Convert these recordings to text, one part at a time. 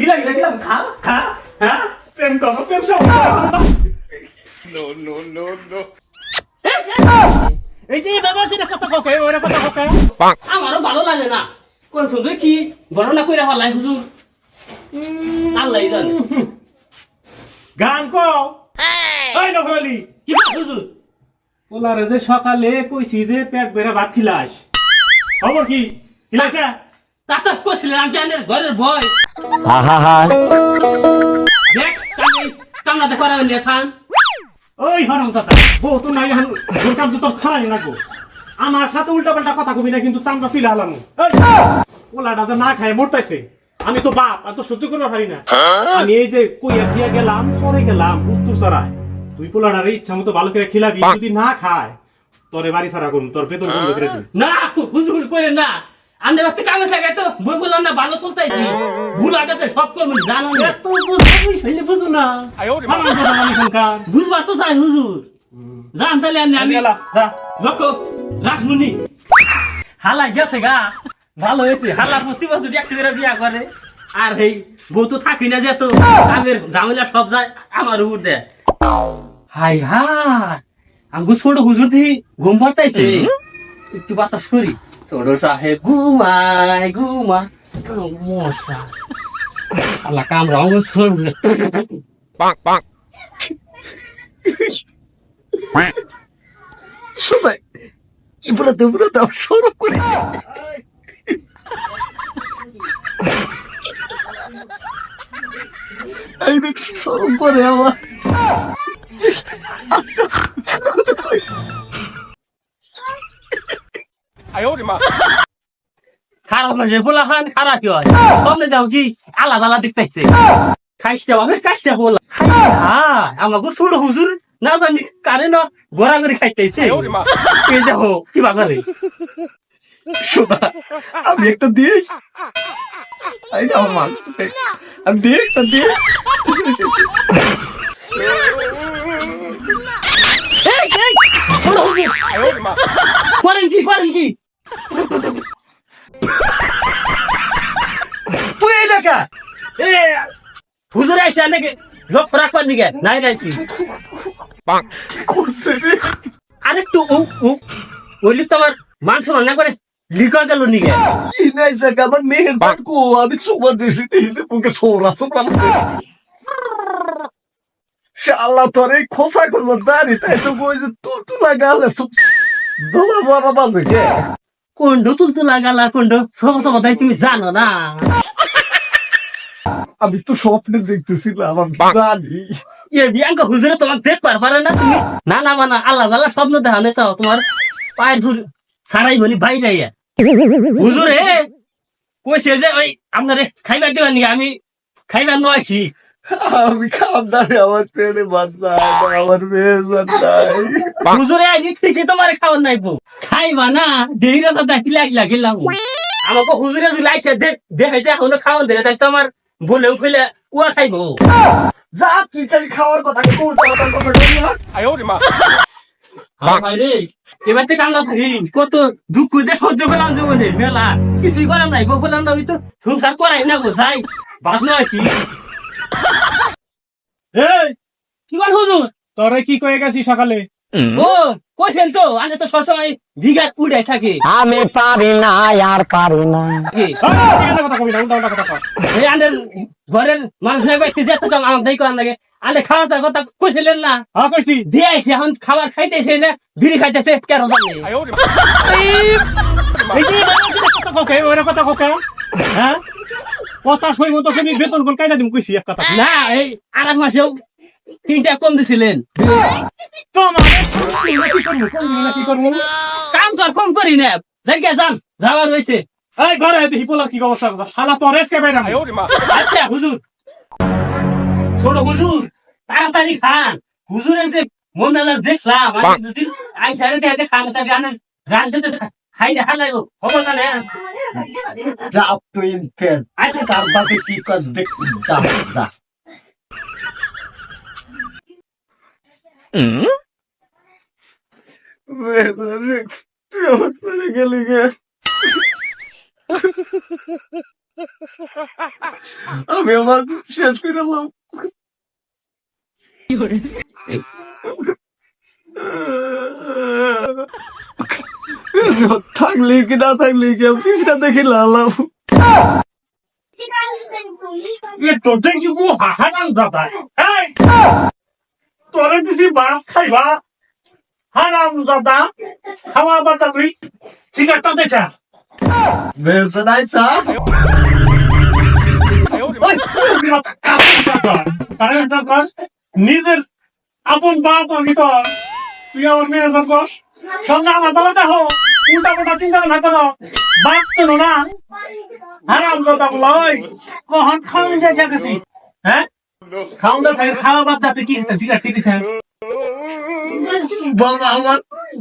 gila gila gila khá khá hả em còn có em xong No, no, no, no. এই যে বাবা কি কথা ককে ওরে কথা ককে আমারও ভালো লাগে না কোন শুনবে কি ঘটনা কইরা হলাই হুজুর আল্লাহই জানে গান কো এই নখরালি কি হুজুর ওলারে যে সকালে কইছি যে পেট ভরে ভাত খিলাস খবর কি খিলাইছা তাতা কইছিলেন আমি জানের ঘরের ভয় দেখ কামনা দেখো আর নেছান ওই হরম কথা বউ তো নাই হান দরকার তো তোর খারাই না গো আমার সাথে উল্টা পাল্টা কথা কবি না কিন্তু চামড়া ফিলে হালামু এই ওলাটা যে না খায় মরতাইছে আমি তো বাপ আর তো সহ্য করতে পারি না আমি এই যে কইয়া ঠিয়া গেলাম সরে গেলাম উত্তর সরায় তুই পোলাটার ইচ্ছা মতো ভালো করে খিলাবি যদি না খায় তোরে বাড়ি সারা করুন তোর বেতন বন্ধ করে দিন না হুজুর কইরেন না আন্দের বাড়িতে কামে থাকে তো বই বললাম না ভালো চলতাইছি ভুল আগেছে সব করব জানো না এত বুঝি ফেলে বুঝো না আমার কথা বলি সরকার বুঝবার তো চাই হুজুর জান তাহলে আমি গেলা যা লক্ষ্য রাখমুনি হালা গেছে গা ভালো হয়েছে হালা প্রতি বছর একটা করে বিয়া করে আর এই বউ তো থাকি না যেত কামের ঝামেলা সব যায় আমার উপর দেয় হাই হাই আমি ছোট হুজুর দিয়ে ঘুম পাড়তাইছে একটু বাতাস করি ছোট সাহেব ঘুমায় ঘুমা মশা আল্লাহ কামরা আমার ছোট Bonk, bonk. সবাই ইবরাতে সরব করে এই দেখ সরব করে আমার আস্তে আস্তে খারাপ মাসে ফোলা খান খারাপ কি হয় সামনে দাও কি আলাদা আলাদা দেখতেছে খাইতে হবে কাজটা বললাম হ্যাঁ আমাকে ছোট হুজুর না জানি কারে না গোড়া করে খাইতেছে এই দেখো কি বাগারে শোনা আমি একটা দিয়ে এই যে আমার মাল আমি দিয়ে একটা দিয়ে করেন কি তুই এই লেখা এ হুজুর আইসা নাকি লক্ষ্য রাখবার নিকে নাই নাইছি Bonk. করছে রে আরেকটু ওইলি তো আমার মান শোনা না করে লিখা গেল নিকে কি নাই জায়গা আমার মেয়ের বাটকো আমি চুমা দিয়েছি দিতে মুখে সোরা সোরা শালা তোর এই খোসা খোসা দাঁড়ি তাই তো বই যে তুলতু লাগালে তো দোলা বাবা বাজে কে কোন্ড তুলতে লাগালা কোন্ড সব সব তাই তুমি জানো না আমি তো স্বপ্নে দেখতেছিলাম আমি জানি এ বিয়াঙ্কা হুজুরে তোমার দেখ পারে না তুমি না মানা আল্লাহ আল্লাহ স্বপ্ন দেখানে চাও তোমার পায়ের ঝুল সারাই বলি ভাই নাই হুজুরে কইছে যে ওই আপনারে খাইবার দিবেন নি আমি খাইবার নয়ছি আমি খামদারে আমার পেটে বাচ্চা আমার মেয়ে নাই হুজুরে আজ থেকে তোমার খাওয়ার নাই বউ খাইবা না দেরি রাস্তা দেখি লাগিলাম আমাকে হুজুরে যদি আইসে দেখাইছে এখনো খাওয়ান দিলে তাই তোমার বলেও ফেলে উয়া খাইবো যা তুই খালি খাওয়ার কথা কথা বলি না ভাই রে এবার থেকে আমরা থাকি কত দুঃখ দিয়ে সহ্য করলাম জীবনে মেলা কিছুই করার নাই গো বললাম না ওই তো সংসার করাই না গো যাই বাসনা আছি এই কি বল হুজুর তোরে কি কয়ে গেছি সকালে ও কইছেন তো আজ তো সবসময় বিঘাত উড়ে থাকে আমি পারি না আর পারি না উল্টা কথা কবি না উল্টা কথা কর এই আন্দের ঘরের মানুষ নেই ব্যক্তি যেতে কাম আমার দায়ী করার লাগে আন্দের খাওয়ার কথা কইছিলেন না হ্যাঁ কইছি দিয়ে আইছে এখন খাবার খাইতেছে না বিড়ি খাইতেছে কেন জানে এই যে কথা ককে ওরে কথা ককে হ্যাঁ কথা সই মতো তুমি বেতন কোন কাইনা দিম কইছি এক কথা না এই আর এক মাসেও 3টা কম দিছিলেন তোমারে কি করবো কাম কর কম করি না জায়গা যান যাওয়ার হয়েছে এই ঘরে দেখি পোলার কি অবস্থা কথা শালা তো রেসকে বাইরা আচ্ছা হুজুর ছোট হুজুর তাড়াতাড়ি খান হুজুরের যে মন দেখলাম আমি দুদিন আইসারে দেখে খান জানেন জানতে তো হাই দেখা লাগবো খবর জানে যা তুই ফের আচ্ছা তার বাকি কি কর দেখ যা যা তুই আমার গেলি গে আমি আমার শেষ করে দিলাম। থাকলে কি না থাকলে কি আমি পিছটা দেখে লালাম। একটু দেখি ও হারাম দাদা এই তোরে দিছি ভাত খাইবা হারাম দাদা খাওয়া বাতা তুই সিগারেটটা দেখা বেলতে নাই সা নিজের আপন বাপ আমি তো তুই আমার মেয়ের কস সঙ্গে আমার দলে দেখো উল্টা পাল্টা চিন্তা না করো বাপ তো না হারাম দাদা বলাই কখন খাওয়ান যা গেছি হ্যাঁ খাওয়ান দা থাকে খাওয়া বাদ দাতে কি সিগারেট খেতেছেন বাবা আমার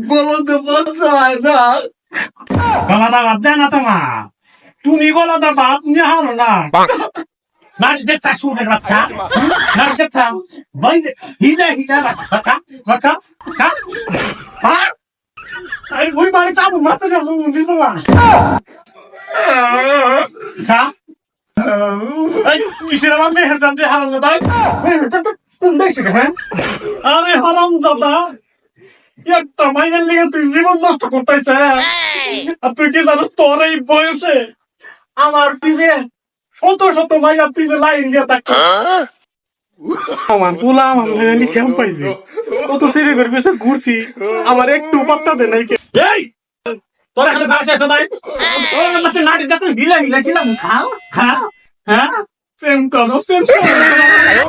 বলতে বাচ্চা হয় না। গলাটা বাদ যায় না তোমার তুমি গলাটা বাদ নিয়ে হারো না নাচ দেখছা শুনে বাচ্চা নাচ দেখছা বাইরে হিজা হিজা রাখা রাখা খা হ্যাঁ এই ওই বাড়ি কাবু মাথা যাবো মুন্ডি বাবা খা এই কিসের আমার মেহের জানতে হারাম দাদা মেহের জানতে কোন দেখছে হ্যাঁ আরে হারাম দাদা একটা মাইনের লেগে তুই জীবন নষ্ট করতেছে আর তুই কি জানো তোর এই বয়সে আমার পিছে শত শত মাইয়া পিছে লাইন দিয়ে থাকতো আমার পোলা আমার জানি কেমন পাইছে কত সিঁড়ি করে পিছনে ঘুরছি আমার একটু পাত্তা দে নাই এই তোর এখানে ভাষা আছে নাই ও বাচ্চা নাটি দেখো হিলা হিলা খিলাম খাও খা হ্যাঁ প্রেম করো প্রেম করো